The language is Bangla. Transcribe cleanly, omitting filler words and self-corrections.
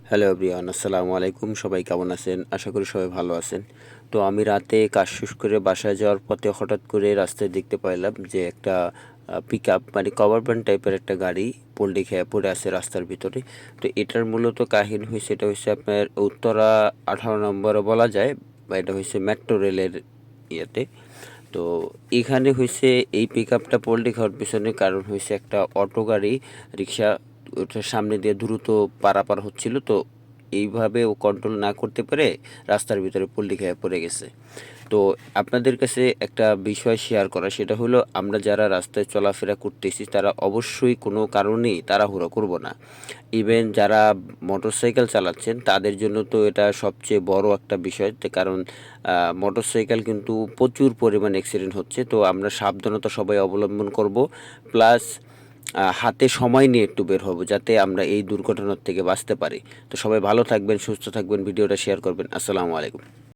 হ্যালো এভরিওয়ান, আসসালামু আলাইকুম। সবাই কেমন আছেন? আশা করি সবাই ভালো আছেন। তো আমি রাতে কাজ শেষ করে বাসায় যাওয়ার পথে হঠাৎ করে রাস্তায় দেখতে পাইলাম যে একটা পিকআপ মানে কভার ভ্যান টাইপের একটা গাড়ি পল্টি খেয়ে পড়ে আছে রাস্তার ভিতরে। তো এটার মূলত কাহিনী হইছে, এটা হইছে আপনার উত্তরা 18 নম্বরে বলা যায়, বা এটা হইছে মেট্রো রেলের ইয়েতে। তো এখানে হইছে এই পিকআপটা পল্টি খাওয়ার পেছনে কারণ হইছে একটা অটো গাড়ি, রিক্সা ওটার সামনে দিয়ে দ্রুত পারাপার হচ্ছিল। তো এইভাবে ও কন্ট্রোল না করতে পেরে রাস্তার ভিতরে পল্টি খেয়ে পড়ে গেছে। তো আপনাদের কাছে একটা বিষয় শেয়ার করা, সেটা হলো আমরা যারা রাস্তায় চলাফেরা করতেছি তারা অবশ্যই কোনো কারণেই তাড়াহুড়ো করব না। ইভেন যারা মোটরসাইকেল চালাচ্ছেন তাদের জন্য তো এটা সবচেয়ে বড় একটা বিষয়, কারণ মোটরসাইকেল কিন্তু প্রচুর পরিমাণ অ্যাক্সিডেন্ট হচ্ছে। তো আমরা সাবধানতা সবাই অবলম্বন করব, প্লাস হাতে সময় নিয়ে একটু বের হব যাতে আমরা এই দুর্ঘটনার থেকে বাঁচতে পারি। তো সবাই ভালো থাকবেন, সুস্থ থাকবেন, ভিডিওটা শেয়ার করবেন। আসসালামু আলাইকুম।